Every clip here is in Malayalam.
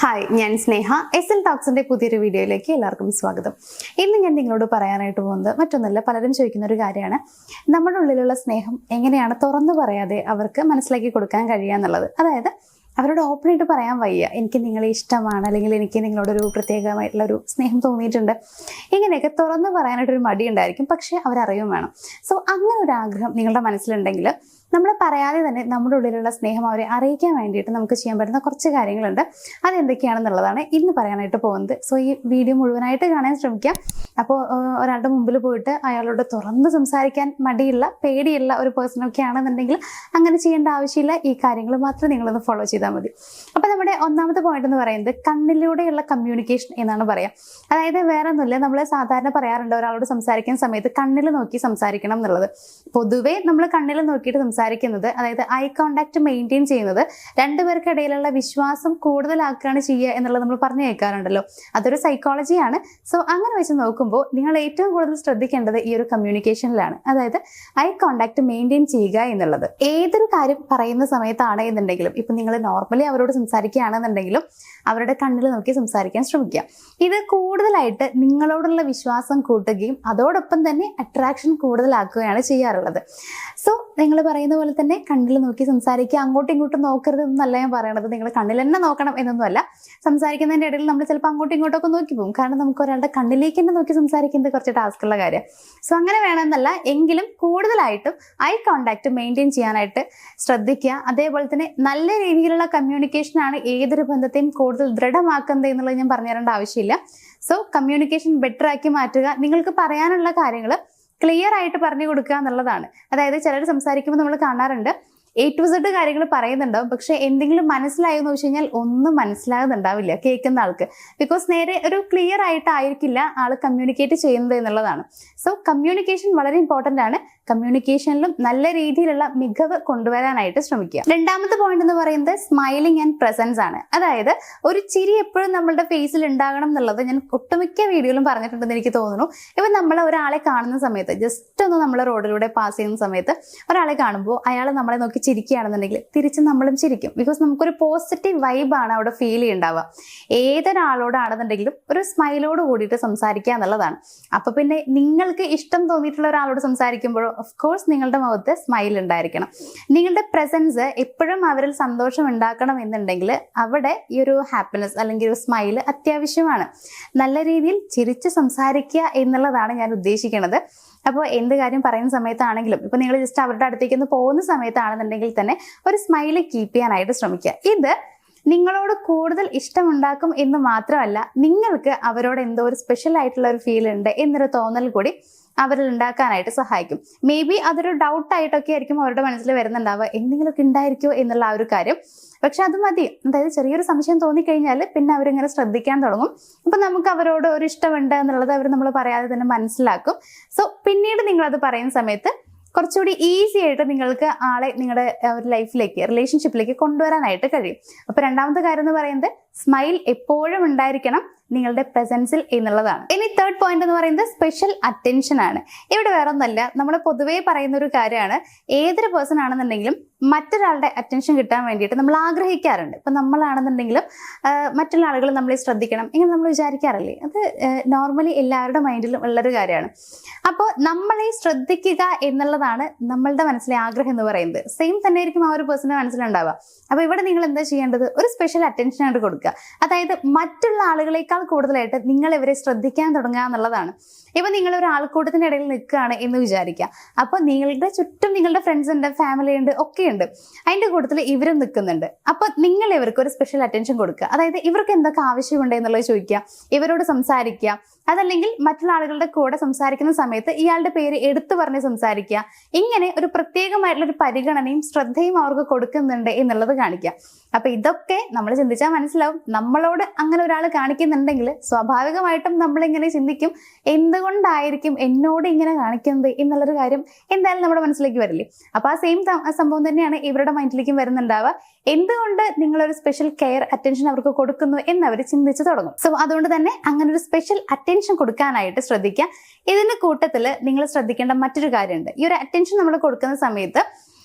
ഹായ്, ഞാൻ സ്നേഹ. SL ടോക്സിന്റെ പുതിയൊരു വീഡിയോയിലേക്ക് എല്ലാവർക്കും സ്വാഗതം. ഇന്ന് ഞാൻ നിങ്ങളോട് പറയാനായിട്ട് പോകുന്നത് മറ്റൊന്നല്ല, പലരും ചോദിക്കുന്ന ഒരു കാര്യമാണ്. നമ്മുടെ ഉള്ളിലുള്ള സ്നേഹം എങ്ങനെയാണ് തുറന്നു പറയാതെ അവർക്ക് മനസ്സിലാക്കി കൊടുക്കാൻ കഴിയുക എന്നുള്ളത്. അതായത് അവരോട് ഓപ്പണായിട്ട് പറയാൻ വയ്യ, എനിക്ക് നിങ്ങളെ ഇഷ്ടമാണ്, അല്ലെങ്കിൽ എനിക്ക് നിങ്ങളോടൊരു പ്രത്യേകമായിട്ടുള്ള ഒരു സ്നേഹം തോന്നിയിട്ടുണ്ട്, ഇങ്ങനെയൊക്കെ തുറന്നു പറയാനായിട്ടൊരു മടി ഉണ്ടായിരിക്കും. പക്ഷേ അവരറിയും വേണം. സോ അങ്ങനെ ഒരു ആഗ്രഹം നിങ്ങളുടെ മനസ്സിലുണ്ടെങ്കിൽ നമ്മൾ പറയാതെ തന്നെ നമ്മുടെ ഉള്ളിലുള്ള സ്നേഹം അവരെ അറിയിക്കാൻ വേണ്ടിയിട്ട് നമുക്ക് ചെയ്യാൻ പറ്റുന്ന കുറച്ച് കാര്യങ്ങളുണ്ട്. അതെന്തൊക്കെയാണെന്നുള്ളതാണ് ഇന്ന് പറയാനായിട്ട് പോകുന്നത്. സോ ഈ വീഡിയോ മുഴുവനായിട്ട് കാണാൻ ശ്രമിക്കാം. അപ്പോൾ ഒരാളുടെ മുമ്പിൽ പോയിട്ട് അയാളോട് തുറന്ന് സംസാരിക്കാൻ മടിയുള്ള, പേടിയുള്ള ഒരു പേഴ്സണൊക്കെ ആണെന്നുണ്ടെങ്കിൽ അങ്ങനെ ചെയ്യേണ്ട ആവശ്യമില്ല. ഈ കാര്യങ്ങൾ മാത്രം നിങ്ങളൊന്ന് ഫോളോ ചെയ്താൽ മതി. അപ്പോൾ നമ്മുടെ ഒന്നാമത്തെ പോയിന്റ് എന്ന് പറയുന്നത് കണ്ണിലൂടെയുള്ള കമ്മ്യൂണിക്കേഷൻ എന്നാണ് പറയാം. അതായത് വേറെ ഒന്നുമില്ല, നമ്മൾ സാധാരണ പറയാറുണ്ട് ഒരാളോട് സംസാരിക്കുന്ന സമയത്ത് കണ്ണിൽ നോക്കി സംസാരിക്കണം എന്നുള്ളത്. പൊതുവേ നമ്മൾ കണ്ണിൽ നോക്കിയിട്ട് സംസാരിക്കുന്നത്, അതായത് ഐ കോണ്ടാക്ട് മെയിൻറ്റെയിൻ ചെയ്യുന്നത് രണ്ടുപേർക്കിടയിലുള്ള വിശ്വാസം കൂടുതലാക്കുകയാണ് ചെയ്യുക എന്നുള്ളത് നമ്മൾ പറഞ്ഞു കേൾക്കാറുണ്ടല്ലോ. അതൊരു സൈക്കോളജിയാണ്. സോ അങ്ങനെ വെച്ച് നോക്കുമ്പോൾ നിങ്ങൾ ഏറ്റവും കൂടുതൽ ശ്രദ്ധിക്കേണ്ടത് ഈ ഒരു കമ്മ്യൂണിക്കേഷനിലാണ്. അതായത് ഐ കോണ്ടാക്ട് മെയിൻറ്റെയിൻ ചെയ്യുക എന്നുള്ളത്. ഏതൊരു കാര്യം പറയുന്ന സമയത്താണ് എന്നുണ്ടെങ്കിലും, ഇപ്പം നിങ്ങൾ നോർമലി അവരോട് സംസാരിക്കുകയാണെന്നുണ്ടെങ്കിലും അവരുടെ കണ്ണിൽ നോക്കി സംസാരിക്കാൻ ശ്രമിക്കുക. ഇത് കൂടുതലായിട്ട് നിങ്ങളോടുള്ള വിശ്വാസം കൂട്ടുകയും അതോടൊപ്പം തന്നെ അട്രാക്ഷൻ കൂടുതലാക്കുകയാണ് ചെയ്യാറുള്ളത്. സോ നിങ്ങൾ പറയുന്ന പോലെ തന്നെ കണ്ണിൽ നോക്കി സംസാരിക്കുക. അങ്ങോട്ടും ഇങ്ങോട്ടും നോക്കരുത് എന്നല്ല ഞാൻ പറയണത്. നിങ്ങൾ കണ്ണിൽ തന്നെ നോക്കണം എന്നൊന്നുമല്ല. സംസാരിക്കുന്നതിൻ്റെ ഇടയിൽ നമ്മൾ ചിലപ്പോൾ അങ്ങോട്ടും ഇങ്ങോട്ടൊക്കെ നോക്കി പോകും. കാരണം നമുക്ക് ഒരാളുടെ കണ്ണിലേക്ക് തന്നെ നോക്കി സംസാരിക്കുന്നത് കുറച്ച് ടാസ്ക്കുള്ള കാര്യം. സോ അങ്ങനെ വേണമെന്നല്ല, എങ്കിലും കൂടുതലായിട്ടും ഐ കോണ്ടാക്ട് മെയിൻറ്റെയിൻ ചെയ്യാനായിട്ട് ശ്രദ്ധിക്കുക. അതേപോലെ തന്നെ നല്ല രീതിയിലുള്ള കമ്മ്യൂണിക്കേഷനാണ് ഏതൊരു ബന്ധത്തെയും കൂടുതൽ ദൃഢമാക്കുന്നത് എന്നുള്ളത് ഞാൻ പറഞ്ഞു തരേണ്ട ആവശ്യമില്ല. സോ കമ്മ്യൂണിക്കേഷൻ ബെറ്റർ ആക്കി മാറ്റുക. നിങ്ങൾക്ക് പറയാനുള്ള കാര്യങ്ങൾ ക്ലിയർ ആയിട്ട് പറഞ്ഞു കൊടുക്കുക എന്നുള്ളതാണ്. അതായത് ചിലർ സംസാരിക്കുമ്പോൾ നമ്മൾ കാണാറുണ്ട് A to Z കാര്യങ്ങൾ പറയുന്നുണ്ടാവും, പക്ഷെ എന്തെങ്കിലും മനസ്സിലായോ എന്ന് വെച്ച് കഴിഞ്ഞാൽ ഒന്നും മനസ്സിലാകുന്നുണ്ടാവില്ല കേൾക്കുന്ന ആൾക്ക്. ബിക്കോസ് നേരെ ഒരു ക്ലിയർ ആയിട്ടായിരിക്കില്ല ആൾ കമ്മ്യൂണിക്കേറ്റ് ചെയ്യുന്നത് എന്നുള്ളതാണ്. സോ കമ്മ്യൂണിക്കേഷൻ വളരെ ഇമ്പോർട്ടൻ്റ് ആണ്. കമ്മ്യൂണിക്കേഷനിലും നല്ല രീതിയിലുള്ള മികവ് കൊണ്ടുവരാനായിട്ട് ശ്രമിക്കുക. രണ്ടാമത്തെ പോയിന്റ് എന്ന് പറയുന്നത് സ്മൈലിംഗ് ആൻഡ് പ്രസൻസ് ആണ്. അതായത് ഒരു ചിരി എപ്പോഴും നമ്മളുടെ ഫേസിൽ ഉണ്ടാകണം എന്നുള്ളത് ഞാൻ ഒട്ടുമിക്ക വീഡിയോയിലും പറഞ്ഞിട്ടുണ്ടെന്ന് എനിക്ക് തോന്നുന്നു. ഇപ്പം നമ്മൾ ഒരാളെ കാണുന്ന സമയത്ത്, ജസ്റ്റ് ഒന്ന് നമ്മൾ റോഡിലൂടെ പാസ് ചെയ്യുന്ന സമയത്ത് ഒരാളെ കാണുമ്പോൾ അയാൾ നമ്മളെ നോക്കി ചിരിക്കുകയാണെന്നുണ്ടെങ്കിൽ തിരിച്ച് നമ്മളും ചിരിക്കും. ബിക്കോസ് നമുക്കൊരു പോസിറ്റീവ് വൈബാണ് അവിടെ ഫീൽ ചെയ്യുന്നുണ്ടാവുക. ഏതൊരാളോടാണെന്നുണ്ടെങ്കിലും ഒരു സ്മൈലോട് കൂടിയിട്ട് സംസാരിക്കുക എന്നുള്ളതാണ്. അപ്പൊ പിന്നെ നിങ്ങൾക്ക് ഇഷ്ടം തോന്നിയിട്ടുള്ള ഒരാളോട് സംസാരിക്കുമ്പോഴോ ഓഫ് കോഴ്സ് നിങ്ങളുടെ മുഖത്ത് സ്മൈൽ ഉണ്ടായിരിക്കണം. നിങ്ങളുടെ പ്രസൻസ് എപ്പോഴും അവരിൽ സന്തോഷം ഉണ്ടാക്കണം എന്നുണ്ടെങ്കിൽ അവിടെ ഈ ഒരു ഹാപ്പിനെസ് അല്ലെങ്കിൽ ഒരു സ്മൈൽ അത്യാവശ്യമാണ്. നല്ല രീതിയിൽ ചിരിച്ച് സംസാരിക്കുക എന്നുള്ളതാണ് ഞാൻ ഉദ്ദേശിക്കുന്നത്. അപ്പോൾ എന്ത് കാര്യം പറയുന്ന സമയത്താണെങ്കിലും, ഇപ്പൊ നിങ്ങൾ ജസ്റ്റ് അവരുടെ അടുത്തേക്ക് ഒന്ന് പോകുന്ന സമയത്താണെന്നുണ്ടെങ്കിൽ തന്നെ ഒരു സ്മൈൽ കീപ്പ് ചെയ്യാനായിട്ട് ശ്രമിക്കുക. ഇത് നിങ്ങളോട് കൂടുതൽ ഇഷ്ടമുണ്ടാക്കും എന്ന് മാത്രമല്ല, നിങ്ങൾക്ക് അവരോട് എന്തോ ഒരു സ്പെഷ്യൽ ആയിട്ടുള്ള ഒരു ഫീൽ ഉണ്ട് എന്നൊരു തോന്നൽ കൂടി അവരിൽ ഉണ്ടാക്കാനായിട്ട് സഹായിക്കും. മേ ബി അതൊരു ഡൗട്ടായിട്ടൊക്കെ ആയിരിക്കും അവരുടെ മനസ്സിൽ വരുന്നുണ്ടാവുക, എന്തെങ്കിലുമൊക്കെ ഉണ്ടായിരിക്കുമോ എന്നുള്ള ആ ഒരു കാര്യം. പക്ഷെ അത് മതി. അതായത് ചെറിയൊരു സംശയം തോന്നിക്കഴിഞ്ഞാൽ പിന്നെ അവരിങ്ങനെ ശ്രദ്ധിക്കാൻ തുടങ്ങും. അപ്പൊ നമുക്ക് അവരോട് ഒരു ഇഷ്ടമുണ്ട് എന്നുള്ളത് അവർ നമ്മൾ പറയാതെ തന്നെ മനസ്സിലാക്കും. സോ പിന്നീട് നിങ്ങളത് പറയുന്ന സമയത്ത് കുറച്ചുകൂടി ഈസി ആയിട്ട് നിങ്ങൾക്ക് ആളെ നിങ്ങളുടെ ഒരു ലൈഫിലേക്ക്, റിലേഷൻഷിപ്പിലേക്ക് കൊണ്ടുവരാനായിട്ട് കഴിയും. അപ്പൊ രണ്ടാമത്തെ കാര്യം എന്ന് പറയുന്നത് സ്മൈൽ എപ്പോഴും ഉണ്ടായിരിക്കണം നിങ്ങളുടെ പ്രസൻസിൽ എന്നുള്ളതാണ്. ഇനി തേർഡ് പോയിന്റ് എന്ന് പറയുന്നത് സ്പെഷ്യൽ അറ്റൻഷൻ ആണ്. ഇവിടെ വേറെ ഒന്നല്ല, നമ്മൾ പൊതുവേ പറയുന്ന ഒരു കാര്യമാണ്. ഏതൊരു പേഴ്സൺ ആണെന്നുണ്ടെങ്കിലും മറ്റൊരാളുടെ അറ്റൻഷൻ കിട്ടാൻ വേണ്ടിയിട്ട് നമ്മൾ ആഗ്രഹിക്കാറുണ്ട്. ഇപ്പൊ നമ്മളാണെന്നുണ്ടെങ്കിലും മറ്റുള്ള ആളുകൾ നമ്മളെ ശ്രദ്ധിക്കണം ഇങ്ങനെ നമ്മൾ വിചാരിക്കാറില്ലേ? അത് നോർമലി എല്ലാവരുടെ മൈൻഡിലും ഉള്ളൊരു കാര്യമാണ്. അപ്പോൾ നമ്മളെ ശ്രദ്ധിക്കുക എന്നുള്ളതാണ് നമ്മളുടെ മനസ്സിലെ ആഗ്രഹം എന്ന് പറയുന്നത്. സെയിം തന്നെ ആയിരിക്കും ആ ഒരു പേഴ്സന്റെ മനസ്സിലുണ്ടാവുക. അപ്പൊ ഇവിടെ നിങ്ങൾ എന്താ ചെയ്യേണ്ടത്? ഒരു സ്പെഷ്യൽ അറ്റൻഷൻ ആയിട്ട് കൊടുക്കുക. അതായത് മറ്റുള്ള ആളുകളെക്കാൾ കൂടുതലായിട്ട് നിങ്ങൾ ഇവരെ ശ്രദ്ധിക്കാൻ തുടങ്ങുക എന്നുള്ളതാണ്. ഇപ്പൊ നിങ്ങൾ ഒരു ആൾക്കൂട്ടത്തിന്റെ ഇടയിൽ നിൽക്കുകയാണ് എന്ന് വിചാരിക്കുക. അപ്പൊ നിങ്ങളുടെ ചുറ്റും നിങ്ങളുടെ ഫ്രണ്ട്സ് ഉണ്ട്, ഫാമിലി ഉണ്ട്, ഒക്കെ ഉണ്ട്. അതിന്റെ കൂട്ടത്തിൽ ഇവരും നിൽക്കുന്നുണ്ട്. അപ്പൊ നിങ്ങൾ ഇവർക്ക് ഒരു സ്പെഷ്യൽ അറ്റൻഷൻ കൊടുക്കുക. അതായത് ഇവർക്ക് എന്തൊക്കെ ആവശ്യമുണ്ട് എന്നുള്ളത് ചോദിക്കുക, ഇവരോട് സംസാരിക്കുക. അതല്ലെങ്കിൽ മറ്റുള്ള ആളുകളുടെ കൂടെ സംസാരിക്കുന്ന സമയത്ത് ഇയാളുടെ പേര് എടുത്തു പറഞ്ഞ് സംസാരിക്കുക. ഇങ്ങനെ ഒരു പ്രത്യേകമായിട്ടുള്ള ഒരു പരിഗണനയും ശ്രദ്ധയും അവർക്ക് കൊടുക്കുന്നുണ്ട് എന്നുള്ളത് കാണിക്കുക. അപ്പൊ ഇതൊക്കെ നമ്മൾ ചിന്തിച്ചാൽ മനസ്സിലാവും. നമ്മളോട് അങ്ങനെ ഒരാൾ കാണിക്കുന്നുണ്ടെങ്കിൽ സ്വാഭാവികമായിട്ടും നമ്മളിങ്ങനെ ചിന്തിക്കും, എന്തുകൊണ്ടായിരിക്കും എന്നോട് ഇങ്ങനെ കാണിക്കുന്നത് എന്നുള്ളൊരു കാര്യം എന്തായാലും നമ്മുടെ മനസ്സിലേക്ക് വരില്ലേ? അപ്പൊ ആ സെയിം സംഭവം തന്നെയാണ് ഇവരുടെ മൈൻഡിലേക്കും വരുന്നുണ്ടാവുക. എന്തുകൊണ്ട് നിങ്ങളൊരു സ്പെഷ്യൽ കെയർ അറ്റൻഷൻ അവർക്ക് കൊടുക്കുന്നു എന്നവർ ചിന്തിച്ചു തുടങ്ങും. സോ അതുകൊണ്ട് തന്നെ അങ്ങനെ ഒരു സ്പെഷ്യൽ അറ്റൻഷൻ കൊടുക്കാനായിട്ട് ശ്രദ്ധിക്കുക. ഇതിന്റെ കൂട്ടത്തിൽ നിങ്ങൾ ശ്രദ്ധിക്കേണ്ട മറ്റൊരു കാര്യമുണ്ട്. ഈ ഒരു അറ്റൻഷൻ നമ്മൾ കൊടുക്കുന്ന സമയത്ത്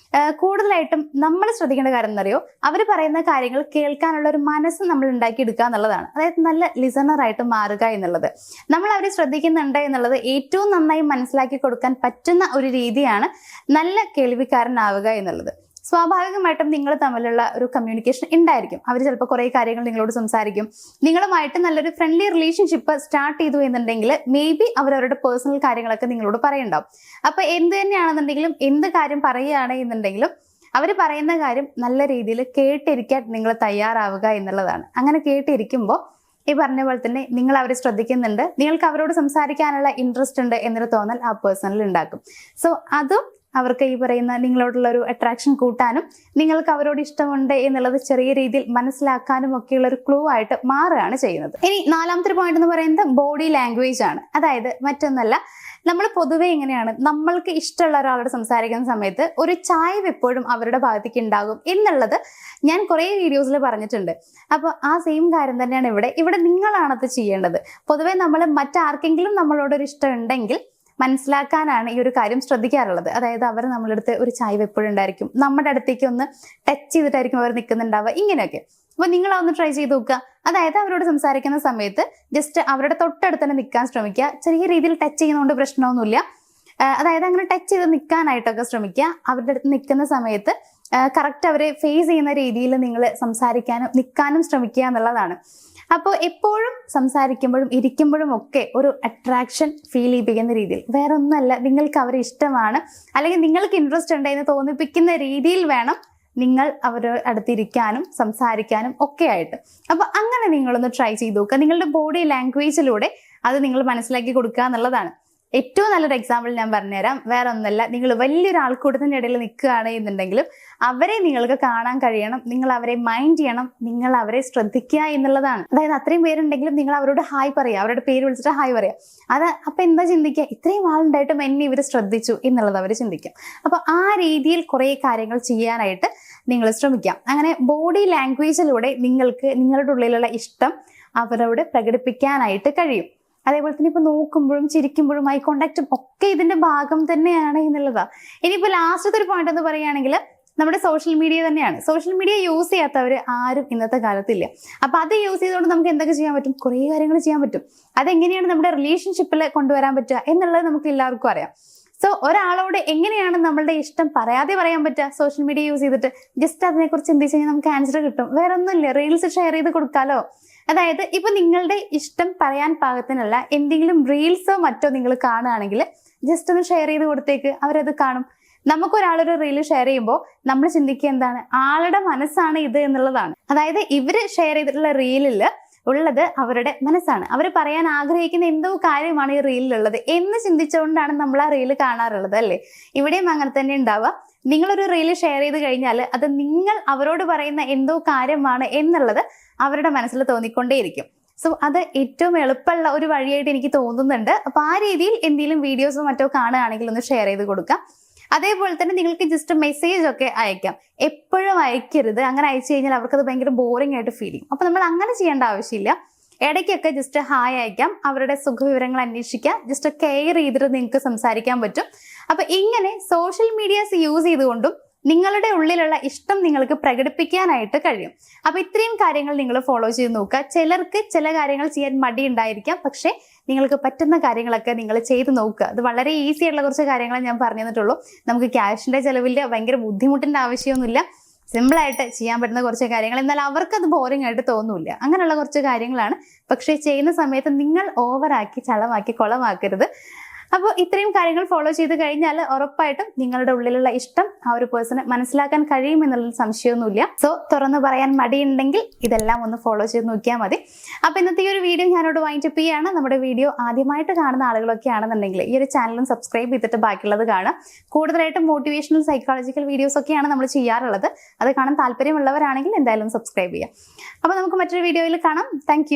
കൂടുതലായിട്ടും നമ്മൾ ശ്രദ്ധിക്കേണ്ട കാര്യം എന്നറിയോ, അവർ പറയുന്ന കാര്യങ്ങൾ കേൾക്കാനുള്ള ഒരു മനസ്സ് നമ്മൾ ഉണ്ടാക്കിയെടുക്കുക എന്നുള്ളതാണ്. അതായത് നല്ല ലിസണറായിട്ട് മാറുക എന്നുള്ളത്. നമ്മൾ അവരെ ശ്രദ്ധിക്കുന്നുണ്ട് എന്നുള്ളത് ഏറ്റവും നന്നായി മനസ്സിലാക്കി കൊടുക്കാൻ പറ്റുന്ന ഒരു രീതിയാണ് നല്ല കേൾവിക്കാരനാവുക എന്നുള്ളത്. സ്വാഭാവികമായിട്ടും നിങ്ങൾ തമ്മിലുള്ള ഒരു കമ്മ്യൂണിക്കേഷൻ ഉണ്ടായിരിക്കും. അവർ ചിലപ്പോൾ കുറേ കാര്യങ്ങൾ നിങ്ങളോട് സംസാരിക്കും. നിങ്ങളുമായിട്ട് നല്ലൊരു ഫ്രണ്ട്ലി റിലേഷൻഷിപ്പ് സ്റ്റാർട്ട് ചെയ്തു എന്നുണ്ടെങ്കിൽ മേ ബി അവരവരുടെ പേഴ്സണൽ കാര്യങ്ങളൊക്കെ നിങ്ങളോട് പറയുണ്ടാവും. അപ്പൊ എന്ത് തന്നെയാണെന്നുണ്ടെങ്കിലും, എന്ത് കാര്യം പറയുകയാണ് എന്നുണ്ടെങ്കിലും അവർ പറയുന്ന കാര്യം നല്ല രീതിയിൽ കേട്ടിരിക്കാൻ നിങ്ങൾ തയ്യാറാവുക എന്നുള്ളതാണ്. അങ്ങനെ കേട്ടിരിക്കുമ്പോൾ ഈ പറഞ്ഞ പോലെ തന്നെ നിങ്ങൾ അവരെ ശ്രദ്ധിക്കുന്നുണ്ട്, നിങ്ങൾക്ക് അവരോട് സംസാരിക്കാനുള്ള ഇൻട്രസ്റ്റ് ഉണ്ട് എന്നൊരു തോന്നൽ ആ പേഴ്സണിൽ ഉണ്ടാക്കും. സോ അതും അവർക്ക് ഈ പറയുന്ന നിങ്ങളോടുള്ള ഒരു അട്രാക്ഷൻ കൂട്ടാനും നിങ്ങൾക്ക് അവരോട് ഇഷ്ടമുണ്ട് എന്നുള്ളത് ചെറിയ രീതിയിൽ മനസ്സിലാക്കാനും ഒക്കെയുള്ള ഒരു ക്ലൂ ആയിട്ട് മാറുകയാണ് ചെയ്യുന്നത്. ഇനി നാലാമത്തെ പോയിന്റ് എന്ന് പറയുന്നത് ബോഡി ലാംഗ്വേജ് ആണ്. അതായത് മറ്റൊന്നല്ല, നമ്മൾ പൊതുവെ എങ്ങനെയാണ്, നമ്മൾക്ക് ഇഷ്ടമുള്ള ഒരാളോട് സംസാരിക്കുന്ന സമയത്ത് ഒരു ചായ്വ് എപ്പോഴും അവരുടെ ഭാഗത്തേക്ക് ഉണ്ടാകും എന്നുള്ളത് ഞാൻ കുറേ വീഡിയോസിൽ പറഞ്ഞിട്ടുണ്ട്. അപ്പോൾ ആ സെയിം കാര്യം തന്നെയാണ് ഇവിടെ നിങ്ങളാണത് ചെയ്യേണ്ടത്. പൊതുവെ നമ്മൾ മറ്റാർക്കെങ്കിലും നമ്മളോടൊരു ഇഷ്ടം ഉണ്ടെങ്കിൽ മനസ്സിലാക്കാനാണ് ഈ ഒരു കാര്യം ശ്രദ്ധിക്കാറുള്ളത്. അതായത് അവർ നമ്മളുടെ അടുത്ത് ഒരു ചായ്വ് എപ്പോഴും ഉണ്ടായിരിക്കും, നമ്മുടെ അടുത്തേക്ക് ഒന്ന് ടച്ച് ചെയ്തിട്ടായിരിക്കും അവർ നിൽക്കുന്നുണ്ടാവുക, ഇങ്ങനെയൊക്കെ. അപ്പൊ നിങ്ങൾ അതൊന്ന് ട്രൈ ചെയ്ത് നോക്കുക. അതായത് അവരോട് സംസാരിക്കുന്ന സമയത്ത് ജസ്റ്റ് അവരുടെ തൊട്ടടുത്ത് തന്നെ നിൽക്കാൻ ശ്രമിക്കുക. ചെറിയ രീതിയിൽ ടച്ച് ചെയ്യുന്നതുകൊണ്ട് പ്രശ്നമൊന്നുമില്ല. അതായത് അങ്ങനെ ടച്ച് ചെയ്ത് നിൽക്കാനായിട്ടൊക്കെ ശ്രമിക്കുക. അവരുടെ അടുത്ത് നിൽക്കുന്ന സമയത്ത് കറക്റ്റ് അവരെ ഫേസ് ചെയ്യുന്ന രീതിയിൽ നിങ്ങൾ സംസാരിക്കാനും നിൽക്കാനും ശ്രമിക്കുക എന്നുള്ളതാണ്. അപ്പോൾ എപ്പോഴും സംസാരിക്കുമ്പോഴും ഇരിക്കുമ്പോഴും ഒക്കെ ഒരു അട്രാക്ഷൻ ഫീൽ ചെയ്യിപ്പിക്കുന്ന രീതിയിൽ, വേറെ ഒന്നുമല്ല, നിങ്ങൾക്ക് അവരെ ഇഷ്ടമാണ് അല്ലെങ്കിൽ നിങ്ങൾക്ക് ഇൻട്രസ്റ്റ് ഉണ്ട് എന്ന് തോന്നിപ്പിക്കുന്ന രീതിയിൽ വേണം നിങ്ങൾ അവരുടെ അടുത്തിരിക്കാനും സംസാരിക്കാനും ഒക്കെ ആയിട്ട്. അപ്പൊ അങ്ങനെ നിങ്ങളൊന്ന് ട്രൈ ചെയ്ത് നോക്കുക. നിങ്ങളുടെ ബോഡി ലാംഗ്വേജിലൂടെ അത് നിങ്ങൾ മനസ്സിലാക്കി കൊടുക്കുക എന്നുള്ളതാണ്. ഏറ്റവും നല്ലൊരു എക്സാമ്പിൾ ഞാൻ പറഞ്ഞുതരാം. വേറെ ഒന്നല്ല, നിങ്ങൾ വലിയൊരു ആൾക്കൂട്ടത്തിന്റെ ഇടയിൽ നിൽക്കുകയാണ് എന്നുണ്ടെങ്കിലും അവരെ നിങ്ങൾക്ക് കാണാൻ കഴിയണം, നിങ്ങൾ അവരെ മൈൻഡ് ചെയ്യണം, നിങ്ങൾ അവരെ ശ്രദ്ധിക്കുക എന്നുള്ളതാണ്. അതായത് അത്രയും പേരുണ്ടെങ്കിലും നിങ്ങൾ അവരോട് ഹായ് പറയുക, അവരുടെ പേര് വിളിച്ചിട്ട് ഹായ് പറയുക. അപ്പൊ എന്താ ചിന്തിക്കുക, ഇത്രയും ആളുണ്ടായിട്ടും എന്നെ ഇവർ ശ്രദ്ധിച്ചു എന്നുള്ളത് അവർ ചിന്തിക്കും. അപ്പൊ ആ രീതിയിൽ കുറെ കാര്യങ്ങൾ ചെയ്യാനായിട്ട് നിങ്ങൾ ശ്രമിക്കാം. അങ്ങനെ ബോഡി ലാംഗ്വേജിലൂടെ നിങ്ങൾക്ക് നിങ്ങളുടെ ഉള്ളിലുള്ള ഇഷ്ടം അവരോട് പ്രകടിപ്പിക്കാനായിട്ട് കഴിയും. അതേപോലെ തന്നെ ഇപ്പൊ നോക്കുമ്പോഴും ചിരിക്കുമ്പോഴും ഐ കോണ്ടാക്റ്റും ഒക്കെ ഇതിന്റെ ഭാഗം തന്നെയാണ് എന്നുള്ളതാ. ഇനിയിപ്പോ ലാസ്റ്റത്തെ ഒരു പോയിന്റ് എന്ന് പറയുകയാണെങ്കിൽ നമ്മുടെ സോഷ്യൽ മീഡിയ തന്നെയാണ്. സോഷ്യൽ മീഡിയ യൂസ് ചെയ്യാത്തവർ ആരും ഇന്നത്തെ കാലത്തില്ല. അപ്പൊ അത് യൂസ് ചെയ്തുകൊണ്ട് നമുക്ക് എന്തൊക്കെ ചെയ്യാൻ പറ്റും, കുറേ കാര്യങ്ങൾ ചെയ്യാൻ പറ്റും. അതെങ്ങനെയാണ് നമ്മുടെ റിലേഷൻഷിപ്പിൽ കൊണ്ടുവരാൻ പറ്റുക എന്നുള്ളത് നമുക്ക് എല്ലാവർക്കും അറിയാം. സോ ഒരാളോട് എങ്ങനെയാണ് നമ്മളുടെ ഇഷ്ടം പറയാതെ പറയാൻ പറ്റുക, സോഷ്യൽ മീഡിയ യൂസ് ചെയ്തിട്ട് ജസ്റ്റ് അതിനെക്കുറിച്ച് ചിന്തിച്ച് കഴിഞ്ഞാൽ നമുക്ക് ആൻസർ കിട്ടും. വേറെ ഒന്നുമില്ല, റീൽസ് ഷെയർ ചെയ്ത് കൊടുക്കാലോ. അതായത് ഇപ്പൊ നിങ്ങളുടെ ഇഷ്ടം പറയാൻ പാകത്തിനല്ല എന്തെങ്കിലും റീൽസോ മറ്റോ നിങ്ങൾ കാണുകയാണെങ്കിൽ ജസ്റ്റ് ഒന്ന് ഷെയർ ചെയ്ത് കൊടുത്തേക്ക്, അവരത് കാണും. നമുക്കൊരാളൊരു റീല് ഷെയർ ചെയ്യുമ്പോൾ നമ്മൾ ചിന്തിക്കുക എന്താണ്, ആളുടെ മനസ്സാണ് ഇത് എന്നുള്ളതാണ്. അതായത് ഇവര് ഷെയർ ചെയ്തിട്ടുള്ള റീലില് ഉള്ളത് അവരുടെ മനസ്സാണ്, അവർ പറയാൻ ആഗ്രഹിക്കുന്ന എന്തോ കാര്യമാണ് ഈ റീലിലുള്ളത് എന്ന് ചിന്തിച്ചുകൊണ്ടാണ് നമ്മൾ ആ റീല് കാണാറുള്ളത്, അല്ലേ? ഇവിടെയും അങ്ങനെ തന്നെ ഉണ്ടാവുക. നിങ്ങളൊരു റീല് ഷെയർ ചെയ്ത് കഴിഞ്ഞാൽ അത് നിങ്ങൾ അവരോട് പറയുന്ന എന്തോ കാര്യമാണ് എന്നുള്ളത് അവരുടെ മനസ്സിൽ തോന്നിക്കൊണ്ടേയിരിക്കും. സോ അത് ഏറ്റവും എളുപ്പമുള്ള ഒരു വഴിയായിട്ട് എനിക്ക് തോന്നുന്നുണ്ട്. അപ്പൊ ആ രീതിയിൽ എന്തെങ്കിലും വീഡിയോസോ മറ്റോ കാണുകയാണെങ്കിൽ ഒന്ന് ഷെയർ ചെയ്ത് കൊടുക്കാം. അതേപോലെ തന്നെ നിങ്ങൾക്ക് ജസ്റ്റ് മെസ്സേജ് ഒക്കെ അയക്കാം. എപ്പോഴും അയക്കരുത്, അങ്ങനെ അയച്ചു കഴിഞ്ഞാൽ അവർക്കത് ഭയങ്കര ബോറിംഗ് ആയിട്ട് ഫീൽ ചെയ്യും. അപ്പൊ നമ്മൾ അങ്ങനെ ചെയ്യേണ്ട ആവശ്യമില്ല. ഇടയ്ക്കൊക്കെ ജസ്റ്റ് ഹായ് അയക്കാം, അവരുടെ സുഖവിവരങ്ങൾ അന്വേഷിക്കാം, ജസ്റ്റ് കെയർ ചെയ്തിട്ട് നിങ്ങൾക്ക് സംസാരിക്കാൻ പറ്റും. അപ്പൊ ഇങ്ങനെ സോഷ്യൽ മീഡിയാസ് യൂസ് ചെയ്തുകൊണ്ടും നിങ്ങളുടെ ഉള്ളിലുള്ള ഇഷ്ടം നിങ്ങൾക്ക് പ്രകടിപ്പിക്കാനായിട്ട് കഴിയും. അപ്പൊ ഇത്രയും കാര്യങ്ങൾ നിങ്ങൾ ഫോളോ ചെയ്ത് നോക്കുക. ചിലർക്ക് ചില കാര്യങ്ങൾ ചെയ്യാൻ മടി ഉണ്ടായിരിക്കാം, പക്ഷെ നിങ്ങൾക്ക് പറ്റുന്ന കാര്യങ്ങളൊക്കെ നിങ്ങൾ ചെയ്ത് നോക്കുക. അത് വളരെ ഈസി ആയിട്ടുള്ള കുറച്ച് കാര്യങ്ങൾ ഞാൻ പറഞ്ഞു തന്നിട്ടുള്ളൂ. നമുക്ക് ക്യാഷിന്റെ ചെലവില്ല, ഭയങ്കര ബുദ്ധിമുട്ടിന്റെ ആവശ്യമൊന്നുമില്ല, സിമ്പിളായിട്ട് ചെയ്യാൻ പറ്റുന്ന കുറച്ച് കാര്യങ്ങൾ. എന്നാൽ അവർക്കത് ബോറിംഗ് ആയിട്ട് തോന്നൂല്ല. അങ്ങനെയുള്ള കുറച്ച് കാര്യങ്ങളാണ്. പക്ഷേ ചെയ്യുന്ന സമയത്ത് നിങ്ങൾ ഓവറാക്കി ചളമാക്കി കുളമാക്കരുത്. അപ്പോൾ ഇത്രയും കാര്യങ്ങൾ ഫോളോ ചെയ്ത് കഴിഞ്ഞാൽ ഉറപ്പായിട്ടും നിങ്ങളുടെ ഉള്ളിലുള്ള ഇഷ്ടം ആ ഒരു പേഴ്സണെ മനസ്സിലാക്കാൻ കഴിയുമെന്നുള്ള സംശയമൊന്നുമില്ല. സോ തുറന്നു പറയാൻ മടിയുണ്ടെങ്കിൽ ഇതെല്ലാം ഒന്ന് ഫോളോ ചെയ്ത് നോക്കിയാൽ മതി. അപ്പൊ ഇന്നത്തെ ഈ ഒരു വീഡിയോ ഞാനോട് വൈൻഡപ്പ് ചെയ്യാണ്. നമ്മുടെ വീഡിയോ ആദ്യമായിട്ട് കാണുന്ന ആളുകളൊക്കെ ആണെന്നുണ്ടെങ്കിൽ ഈ ഒരു ചാനലും സബ്സ്ക്രൈബ് ചെയ്തിട്ട് ബാക്കിയുള്ളത് കാണാം. കൂടുതലായിട്ടും മോട്ടിവേഷണൽ സൈക്കോളജിക്കൽ വീഡിയോസ് ഒക്കെയാണ് നമ്മൾ ചെയ്യാറുള്ളത്. അത് കാണാൻ താല്പര്യമുള്ളവരാണെങ്കിൽ എന്തായാലും സബ്സ്ക്രൈബ് ചെയ്യാം. അപ്പൊ നമുക്ക് മറ്റൊരു വീഡിയോയിൽ കാണാം. താങ്ക്